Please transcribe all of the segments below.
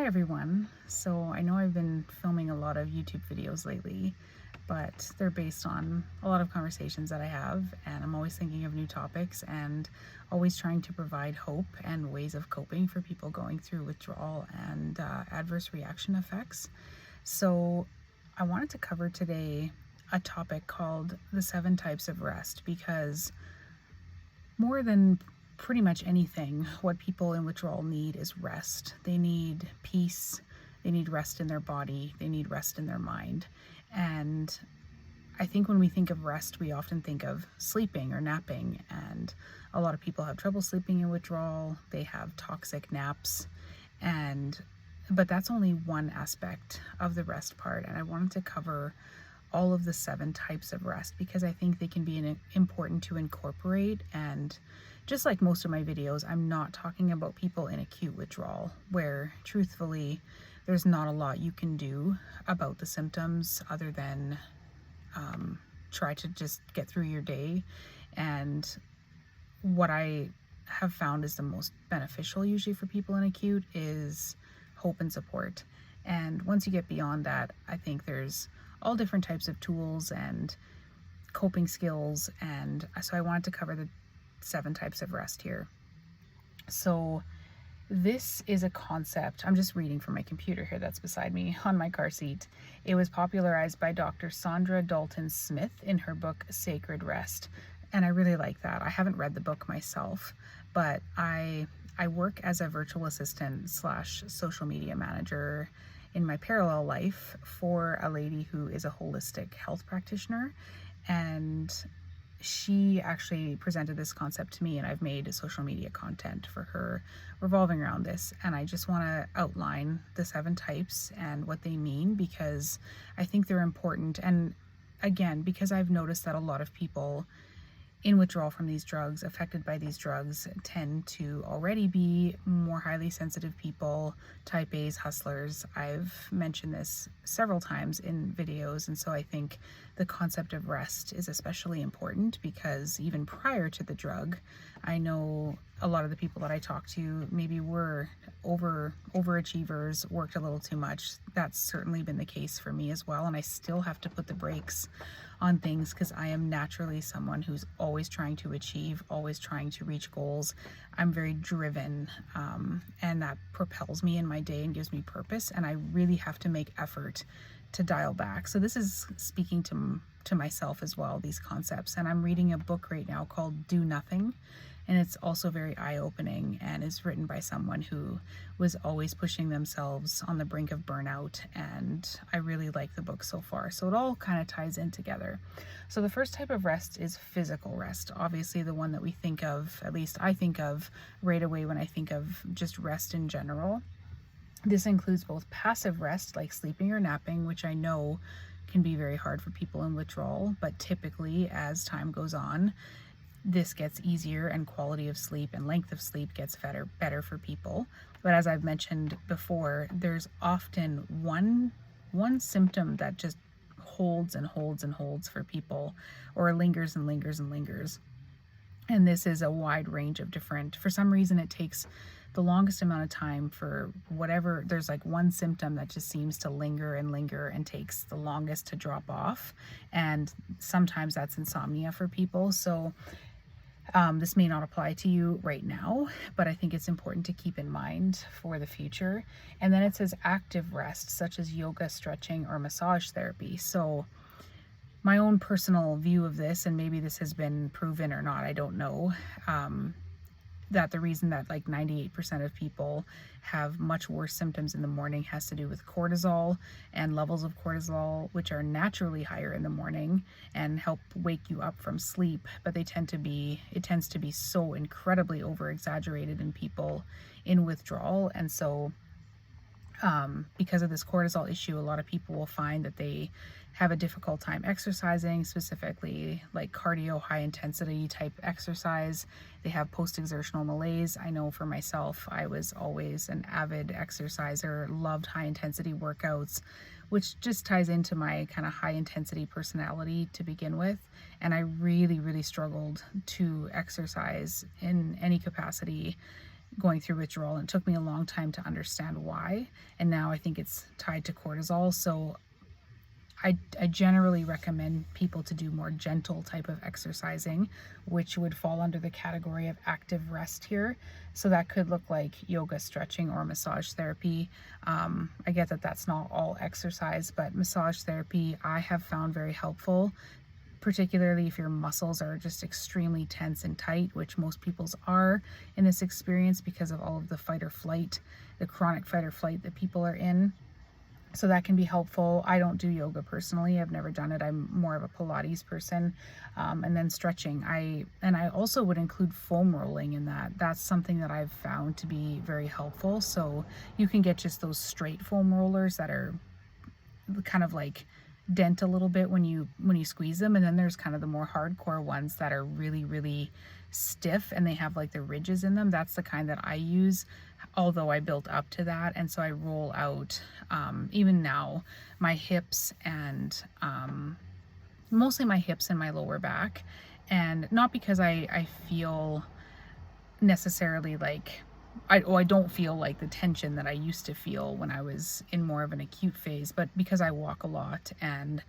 Hi everyone. So I know I've been filming a lot of YouTube videos lately, but they're based on a lot of conversations that I have, and I'm always thinking of new topics and always trying to provide hope and ways of coping for people going through withdrawal and adverse reaction effects. So I wanted to cover today a topic called the 7 types of rest, because more than pretty much anything, what people in withdrawal need is rest. They need peace, they need rest in their body, they need rest in their mind. And I think when we think of rest, we often think of sleeping or napping, and a lot of people have trouble sleeping in withdrawal. They have toxic naps, but that's only one aspect of the rest part, and I wanted to cover all of the 7 types of rest because I think they can be important to incorporate. And just like most of my videos, I'm not talking about people in acute withdrawal, where truthfully there's not a lot you can do about the symptoms other than try to just get through your day. And what I have found is the most beneficial usually for people in acute is hope and support. And once you get beyond that, I think there's all different types of tools and coping skills. And so I wanted to cover the 7 types of rest here. So this is a concept, I'm just reading from my computer here that's beside me on my car seat. It was popularized by Dr. Saundra Dalton-Smith in her book Sacred Rest. And I really like that. I haven't read the book myself, but I work as a virtual assistant / social media manager in my parallel life for a lady who is a holistic health practitioner. And she actually presented this concept to me, and I've made social media content for her revolving around this. And I just want to outline the 7 types and what they mean, because I think they're important. And again, because I've noticed that a lot of people in withdrawal from these drugs, affected by these drugs, tend to already be more highly sensitive people, type A's, hustlers. I've mentioned this several times in videos, and so I think the concept of rest is especially important because even prior to the drug, I know a lot of the people that I talk to maybe were overachievers, worked a little too much. That's certainly been the case for me as well, and I still have to put the brakes on things because I am naturally someone who's always trying to achieve, always trying to reach goals. I'm very driven, and that propels me in my day and gives me purpose, and I really have to make effort to dial back. So this is speaking to myself as well, these concepts. And I'm reading a book right now called Do Nothing, and it's also very eye-opening and is written by someone who was always pushing themselves on the brink of burnout, and I really like the book so far. So it all kind of ties in together. So the first type of rest is physical rest, obviously the one that we think of, at least I think of right away when I think of just rest in general. This includes both passive rest like sleeping or napping, which I know can be very hard for people in withdrawal, but typically as time goes on, this gets easier and quality of sleep and length of sleep gets better for people. But as I've mentioned before, there's often one symptom that just holds and holds and holds for people, or lingers and lingers and lingers. And this is a wide range of different, for some reason it takes the longest amount of time for whatever, there's like one symptom that just seems to linger and linger and takes the longest to drop off. And sometimes that's insomnia for people. So this may not apply to you right now, but I think it's important to keep in mind for the future. And then it says active rest, such as yoga, stretching, or massage therapy. So my own personal view of this, and maybe this has been proven or not, I don't know, that the reason that like 98% of people have much worse symptoms in the morning has to do with cortisol and levels of cortisol, which are naturally higher in the morning and help wake you up from sleep, but it tends to be so incredibly over exaggerated in people in withdrawal. And so because of this cortisol issue, a lot of people will find that they have a difficult time exercising, specifically like cardio, high intensity type exercise. They have post-exertional malaise. I know for myself, I was always an avid exerciser, loved high intensity workouts, which just ties into my kind of high intensity personality to begin with. And I really, really struggled to exercise in any capacity going through withdrawal, and it took me a long time to understand why. And now I think it's tied to cortisol. So I generally recommend people to do more gentle type of exercising, which would fall under the category of active rest here. So that could look like yoga, stretching, or massage therapy. I get that that's not all exercise, but massage therapy I have found very helpful, particularly if your muscles are just extremely tense and tight, which most people's are in this experience because of all of the fight or flight, the chronic fight or flight that people are in. So that can be helpful. I don't do yoga personally. I've never done it. I'm more of a Pilates person. And then stretching. I also would include foam rolling in that. That's something that I've found to be very helpful. So you can get just those straight foam rollers that are kind of like dent a little bit when you squeeze them, and then there's kind of the more hardcore ones that are really stiff and they have like the ridges in them. That's the kind that I use, although I built up to that. And so I roll out even now my hips and mostly my hips and my lower back, and not because I feel necessarily like I don't feel like the tension that I used to feel when I was in more of an acute phase, but because I walk a lot and,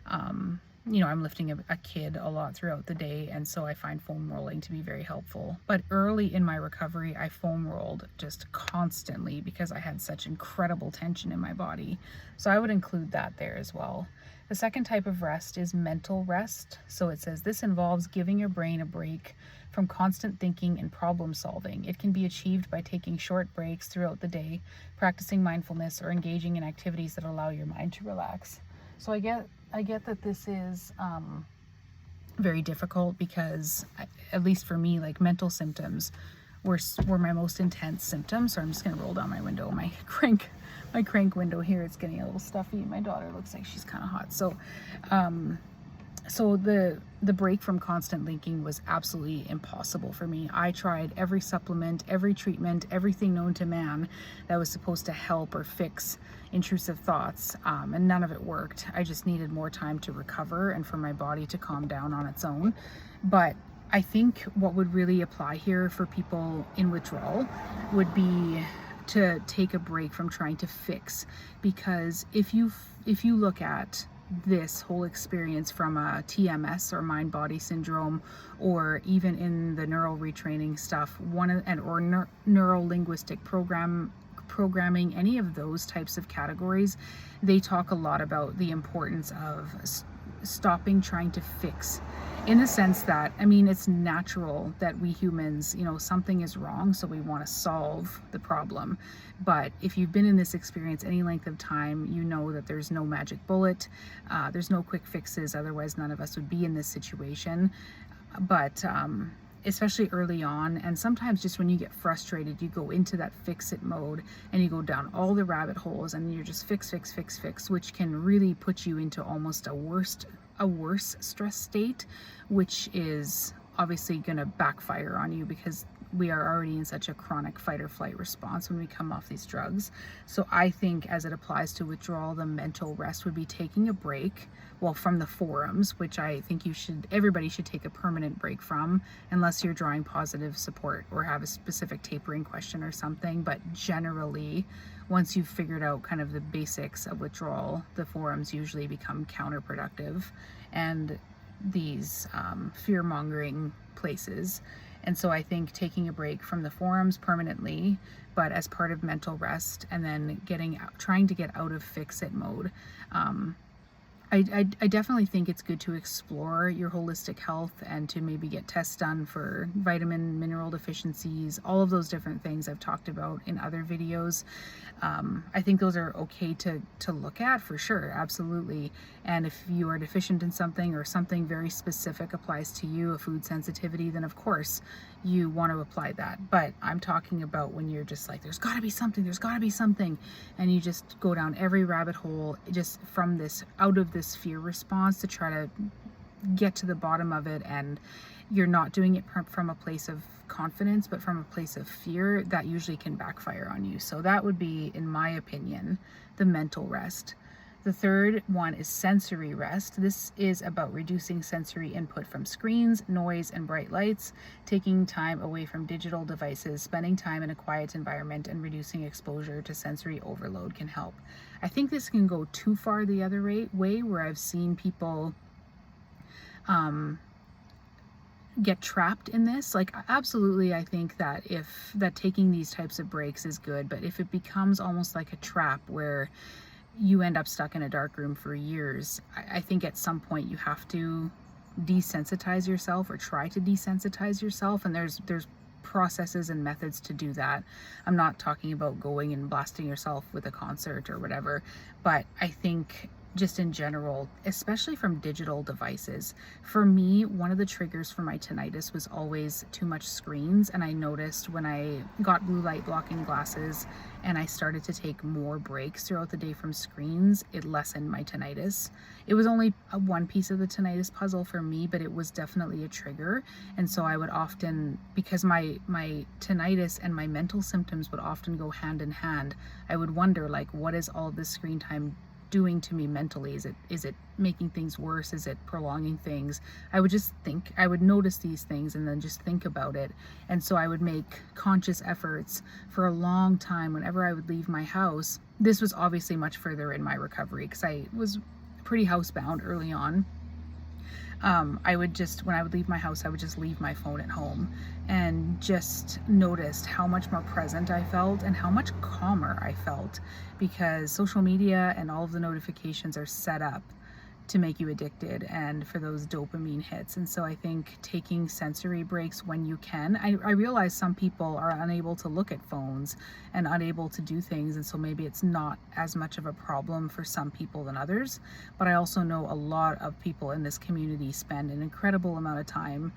I'm lifting a kid a lot throughout the day. And so I find foam rolling to be very helpful. But early in my recovery, I foam rolled just constantly because I had such incredible tension in my body. So I would include that there as well. The second type of rest is mental rest. So it says this involves giving your brain a break from constant thinking and problem solving. It can be achieved by taking short breaks throughout the day, practicing mindfulness, or engaging in activities that allow your mind to relax. So I get that this is very difficult because, at least for me, like mental symptoms were my most intense symptoms. So I'm just gonna roll down my window. My crank window here, it's getting a little stuffy. My daughter looks like she's kind of hot. So the break from constant thinking was absolutely impossible for me. I tried every supplement, every treatment, everything known to man that was supposed to help or fix intrusive thoughts, and none of it worked. I just needed more time to recover and for my body to calm down on its own. But I think what would really apply here for people in withdrawal would be to take a break from trying to fix, because if you look at this whole experience from a TMS or mind body syndrome, or even in the neural retraining stuff, neuro linguistic programming, any of those types of categories, they talk a lot about the importance of stopping trying to fix, in the sense that, I mean, it's natural that we humans, something is wrong, so we want to solve the problem. But if you've been in this experience any length of time, you know that there's no magic bullet, there's no quick fixes, otherwise none of us would be in this situation. But especially early on, and sometimes just when you get frustrated, you go into that fix-it mode and you go down all the rabbit holes and you're just fix, which can really put you into almost a worse stress state, which is obviously going to backfire on you because we are already in such a chronic fight or flight response when we come off these drugs. So I think as it applies to withdrawal, the mental rest would be taking a break, from the forums, which I think everybody should take a permanent break from, unless you're drawing positive support or have a specific tapering question or something. But generally, once you've figured out kind of the basics of withdrawal, the forums usually become counterproductive and these fear-mongering places. And so I think taking a break from the forums permanently, but as part of mental rest, and then trying to get out of fix-it mode. I definitely think it's good to explore your holistic health and to maybe get tests done for vitamin, mineral deficiencies, all of those different things I've talked about in other videos. I think those are okay to look at, for sure, absolutely. And if you are deficient in something, or something very specific applies to you, a food sensitivity, then of course you want to apply that. But I'm talking about when you're just like, there's got to be something, and you just go down every rabbit hole just out of this fear response to try to get to the bottom of it, and you're not doing it from a place of confidence, but from a place of fear, that usually can backfire on you. So that would be, in my opinion, the mental rest. The third one is sensory rest. This is about reducing sensory input from screens, noise, and bright lights, taking time away from digital devices, spending time in a quiet environment, and reducing exposure to sensory overload can help. I think this can go too far the other way, where I've seen people get trapped in this. Like, absolutely, I think that taking these types of breaks is good, but if it becomes almost like a trap where you end up stuck in a dark room for years, I think at some point you have to desensitize yourself, or try to desensitize yourself, and there's processes and methods to do that. I'm not talking about going and blasting yourself with a concert or whatever, but I think just in general, especially from digital devices. For me, one of the triggers for my tinnitus was always too much screens, and I noticed when I got blue light blocking glasses and I started to take more breaks throughout the day from screens, it lessened my tinnitus. It was only one piece of the tinnitus puzzle for me, but it was definitely a trigger. And so I would often, because my tinnitus and my mental symptoms would often go hand in hand, I would wonder, like, what is all this screen time doing to me mentally? Is it making things worse? Is it prolonging things? I would notice these things and then just think about it. And so I would make conscious efforts for a long time whenever I would leave my house. This was obviously much further in my recovery because I was pretty housebound early on. When I would leave my house, I would just leave my phone at home, and just noticed how much more present I felt and how much calmer I felt, because social media and all of the notifications are set up to make you addicted and for those dopamine hits. And so I think taking sensory breaks when you can, I realize some people are unable to look at phones and unable to do things, and so maybe it's not as much of a problem for some people than others. But I also know a lot of people in this community spend an incredible amount of time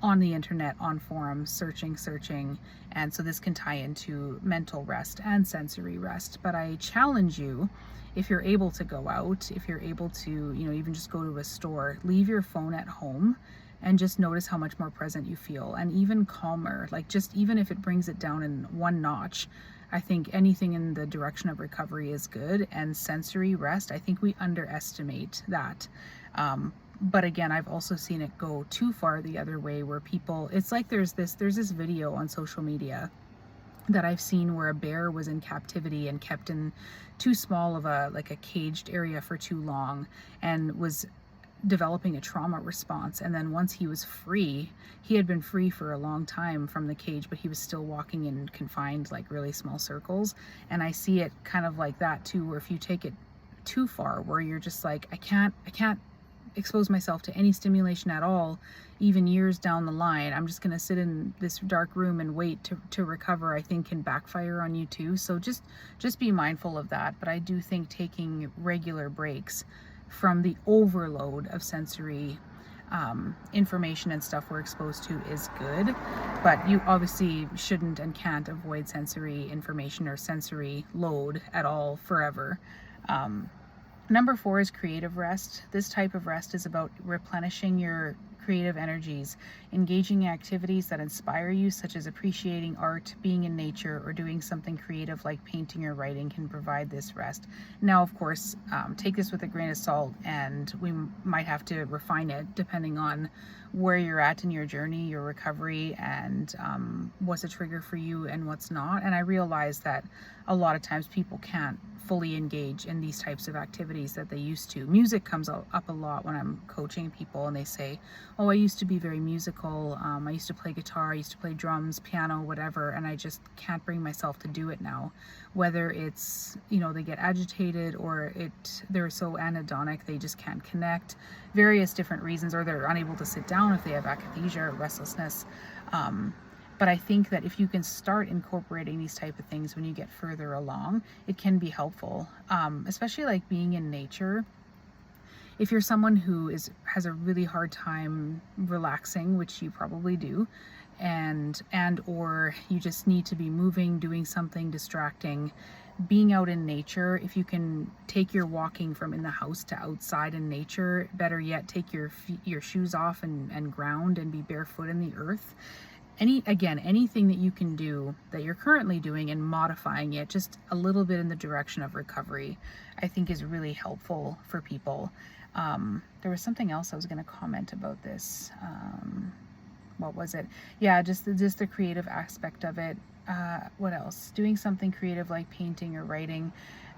on the internet, on forums, searching, and so this can tie into mental rest and sensory rest. But I challenge you, if you're able to go out, if you're able to, even just go to a store, leave your phone at home and just notice how much more present you feel, and even calmer. Like, just even if it brings it down in one notch, I think anything in the direction of recovery is good. And sensory rest, I think we underestimate that. But again, I've also seen it go too far the other way, where people, it's like there's this video on social media that I've seen where a bear was in captivity and kept in too small of a caged area for too long, and was developing a trauma response. And then once he was free, he had been free for a long time from the cage, but he was still walking in confined, like really small circles. And I see it kind of like that too, where if you take it too far, where you're just like, I can't expose myself to any stimulation at all, even years down the line, I'm just going to sit in this dark room and wait to recover, I think can backfire on you too. So just be mindful of that. But I do think taking regular breaks from the overload of sensory information and stuff we're exposed to is good, but you obviously shouldn't and can't avoid sensory information or sensory load at all forever. Number 4 is creative rest. This type of rest is about replenishing your creative energies, engaging in activities that inspire you, such as appreciating art, being in nature, or doing something creative like painting or writing can provide this rest. Now, of course, take this with a grain of salt, and we might have to refine it depending on where you're at in your journey, your recovery, and what's a trigger for you and what's not. And I realize that a lot of times people can't fully engage in these types of activities that they used to. Music comes up a lot when I'm coaching people, and they say, oh, I used to be very musical. I used to play guitar, I used to play drums, piano, whatever, and I just can't bring myself to do it now. Whether it's, they get agitated, or they're so anhedonic, they just can't connect. Various different reasons, or they're unable to sit down if they have akathisia or restlessness. But I think that if you can start incorporating these type of things when you get further along, it can be helpful, especially like being in nature. If you're someone who has a really hard time relaxing, which you probably do, and or you just need to be moving, doing something distracting, being out in nature, if you can take your walking from in the house to outside in nature, better yet, take your shoes off and ground and be barefoot in the earth, anything that you can do that you're currently doing and modifying it just a little bit in the direction of recovery, I think is really helpful for people. There was something else I was going to comment about this. What was it? Yeah, just the creative aspect of it. What else? Doing something creative like painting or writing.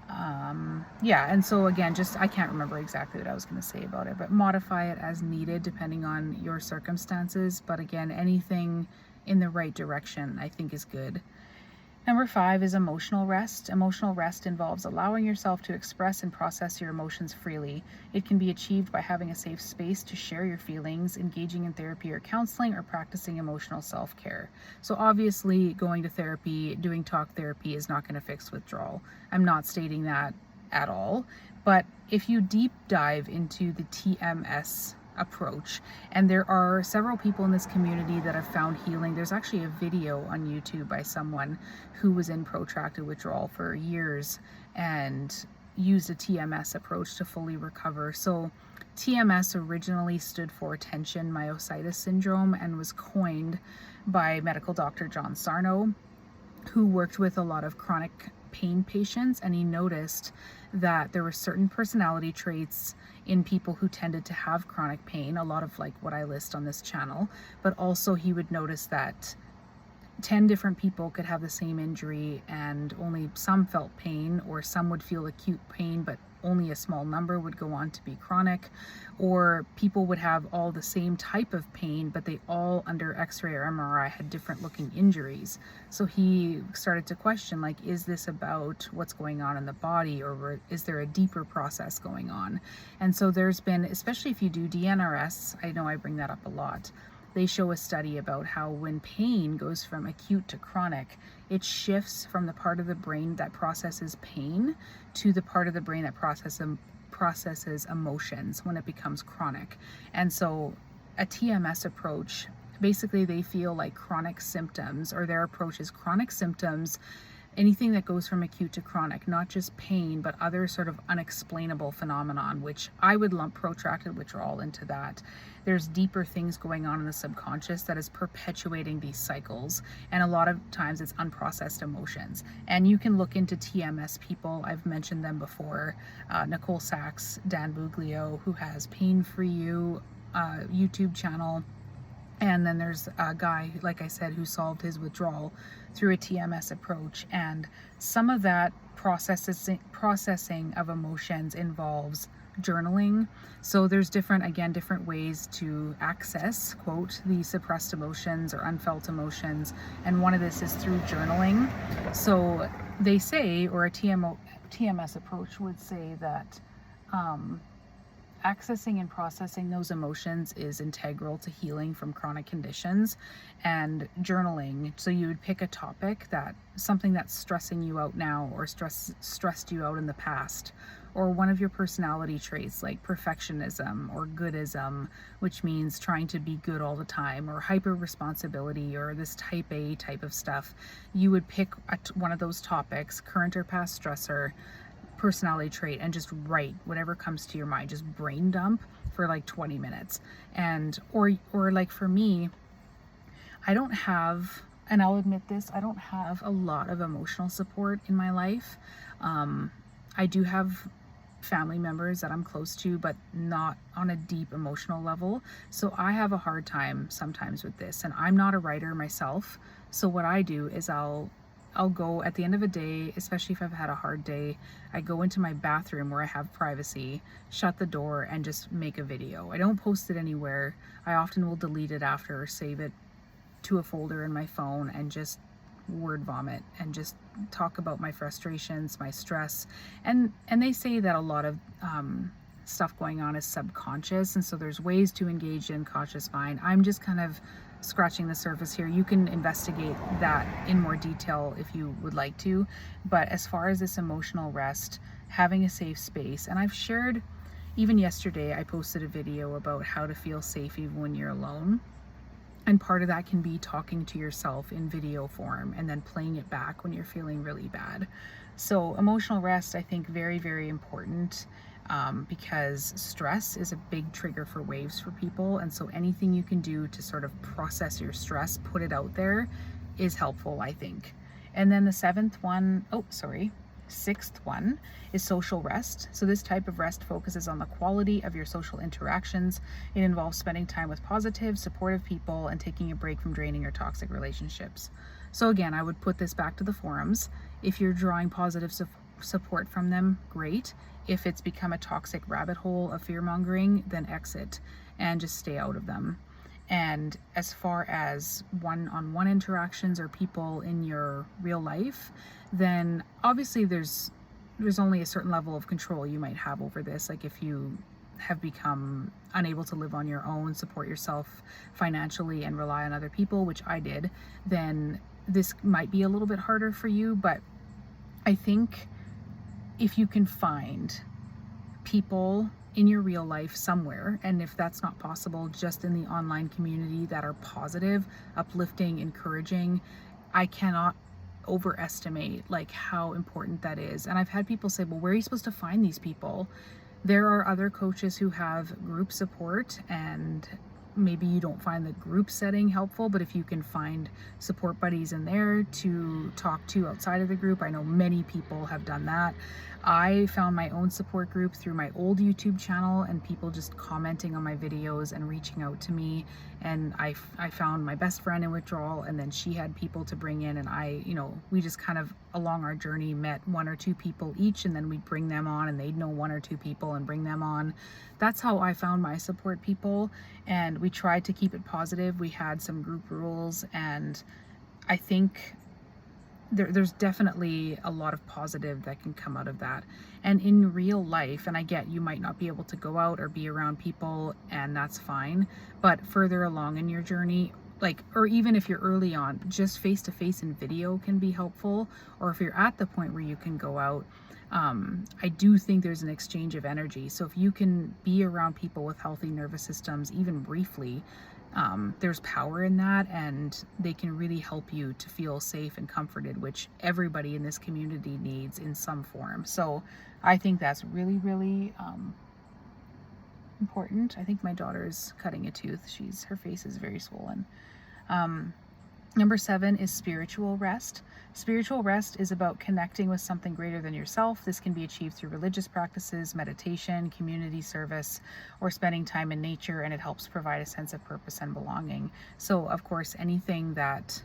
Yeah, and so again, just I can't remember exactly what I was going to say about it, but modify it as needed depending on your circumstances. But again, anything in the right direction I think is good. Number 5 is emotional rest. Emotional rest involves allowing yourself to express and process your emotions freely. It can be achieved by having a safe space to share your feelings, engaging in therapy or counseling, or practicing emotional self-care. So obviously going to therapy, doing talk therapy is not going to fix withdrawal. I'm not stating that at all. But if you deep dive into the TMS approach, and there are several people in this community that have found healing. There's actually a video on YouTube by someone who was in protracted withdrawal for years and used a TMS approach to fully recover. So TMS originally stood for tension myositis syndrome and was coined by medical doctor John Sarno, who worked with a lot of chronic pain patients, and he noticed that there were certain personality traits in people who tended to have chronic pain, a lot of like what I list on this channel, but also he would notice that 10 different people could have the same injury and only some felt pain, or some would feel acute pain but only a small number would go on to be chronic, or people would have all the same type of pain but they all under x-ray or MRI had different looking injuries. So he started to question, like, is this about what's going on in the body, or is there a deeper process going on? And so there's been, especially if you do DNRS, I know I bring that up a lot, they show a study about how when pain goes from acute to chronic, it shifts from the part of the brain that processes pain to the part of the brain that processes emotions when it becomes chronic. And so a TMS approach, basically they feel like chronic symptoms, or their approach is chronic symptoms, anything that goes from acute to chronic, not just pain, but other sort of unexplainable phenomenon, which I would lump protracted withdrawal into that. There's deeper things going on in the subconscious that is perpetuating these cycles. And a lot of times it's unprocessed emotions. And you can look into TMS people. I've mentioned them before. Nicole Sachs, Dan Buglio, who has Pain For You YouTube channel. And then there's a guy, like I said, who solved his withdrawal through a TMS approach. And some of that processing of emotions involves journaling. So there's different ways to access, quote, the suppressed emotions or unfelt emotions. And one of this is through journaling. So they say, or a TMS approach would say that accessing and processing those emotions is integral to healing from chronic conditions. And journaling, so you would pick a topic, that something that's stressing you out now or stressed you out in the past, or one of your personality traits like perfectionism or goodism, which means trying to be good all the time, or hyper responsibility, or this type A type of stuff. You would pick one of those topics, current or past stressor, personality trait, and just write whatever comes to your mind, just brain dump for like 20 minutes. And or like for me, I don't have, and I'll admit this, I don't have a lot of emotional support in my life. I do have family members that I'm close to, but not on a deep emotional level. So I have a hard time sometimes with this, and I'm not a writer myself. So what I do is I'll go at the end of a day, especially if I've had a hard day, I go into my bathroom where I have privacy, shut the door, and just make a video. I don't post it anywhere. I often will delete it after, or save it to a folder in my phone, and just word vomit and just talk about my frustrations, my stress. And they say that a lot of stuff going on is subconscious, and so there's ways to engage in conscious mind. I'm just kind of scratching the surface here. You can investigate that in more detail if you would like to. But as far as this emotional rest, having a safe space, and I've shared, even yesterday I posted a video about how to feel safe even when you're alone. And part of that can be talking to yourself in video form and then playing it back when you're feeling really bad. So emotional rest, I think, very, very important. because stress is a big trigger for waves for people. And so anything you can do to sort of process your stress, put it out there, is helpful, I think. And then the sixth one is social rest. So this type of rest focuses on the quality of your social interactions. It involves spending time with positive, supportive people and taking a break from draining or toxic relationships. So again, I would put this back to the forums. If you're drawing positive support from them, great. If it's become a toxic rabbit hole of fear-mongering, then exit and just stay out of them. And as far as one-on-one interactions or people in your real life, then obviously there's only a certain level of control you might have over this. Like if you have become unable to live on your own, support yourself financially and rely on other people, which I did, then this might be a little bit harder for you. But I think if you can find people in your real life somewhere, and if that's not possible, just in the online community that are positive, uplifting, encouraging, I cannot overestimate like how important that is. And I've had people say, well, where are you supposed to find these people? There are other coaches who have group support, and maybe you don't find the group setting helpful, but if you can find support buddies in there to talk to outside of the group, I know many people have done that. I found my own support group through my old YouTube channel and people just commenting on my videos and reaching out to me. And I found my best friend in withdrawal, and then she had people to bring in, and we just kind of along our journey met one or two people each, and then we'd bring them on and they'd know one or two people and bring them on. That's how I found my support people, and we tried to keep it positive. We had some group rules, and I think there's definitely a lot of positive that can come out of that. And in real life, and I get you might not be able to go out or be around people, and that's fine, but further along in your journey, or even if you're early on, just face-to-face and video can be helpful. Or if you're at the point where you can go out, I do think there's an exchange of energy. So if you can be around people with healthy nervous systems, even briefly, there's power in that, and they can really help you to feel safe and comforted, which everybody in this community needs in some form. So I think that's really, really important. I think my daughter's cutting a tooth. Her face is very swollen. Number 7 is spiritual rest. Spiritual rest is about connecting with something greater than yourself. This can be achieved through religious practices, meditation, community service, or spending time in nature, and it helps provide a sense of purpose and belonging. So, of course, anything that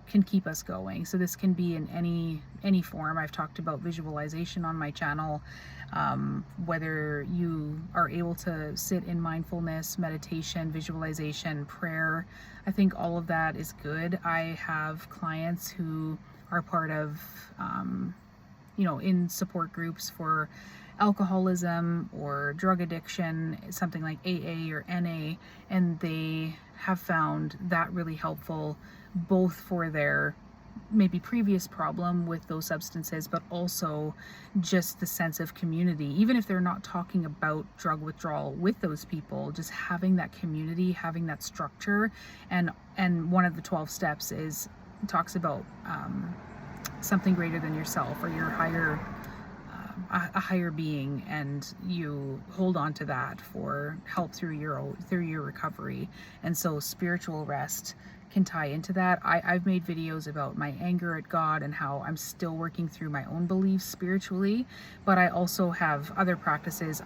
can keep us going. So this can be in any form. I've talked about visualization on my channel, whether you are able to sit in mindfulness, meditation, visualization, prayer. I think all of that is good. I have clients who are part of in support groups for alcoholism or drug addiction, something like AA or NA, and they have found that really helpful, both for their maybe previous problem with those substances, but also just the sense of community. Even if they're not talking about drug withdrawal with those people, just having that community, having that structure. And one of the 12 steps talks about something greater than yourself, or your a higher being, and you hold on to that for help through your recovery. And so spiritual rest can tie into that. I've made videos about my anger at God and how I'm still working through my own beliefs spiritually, but I also have other practices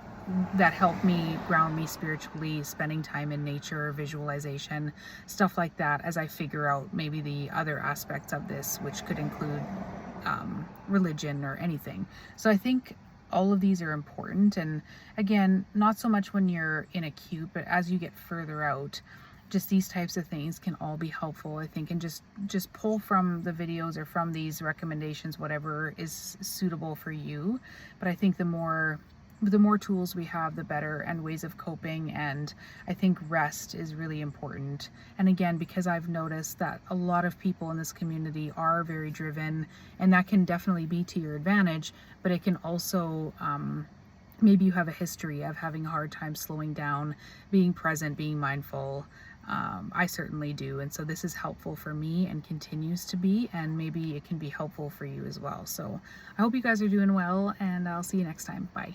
that help me ground me spiritually, spending time in nature, visualization, stuff like that, as I figure out maybe the other aspects of this, which could include religion or anything. So I think all of these are important. And again, not so much when you're in acute, but as you get further out, just these types of things can all be helpful, I think. And just pull from the videos or from these recommendations whatever is suitable for you. But I think the more tools we have, the better, and ways of coping. And I think rest is really important. And again, because I've noticed that a lot of people in this community are very driven, and that can definitely be to your advantage, but it can also, maybe you have a history of having a hard time slowing down, being present, being mindful. I certainly do. And so this is helpful for me and continues to be, and maybe it can be helpful for you as well. So I hope you guys are doing well, and I'll see you next time. Bye.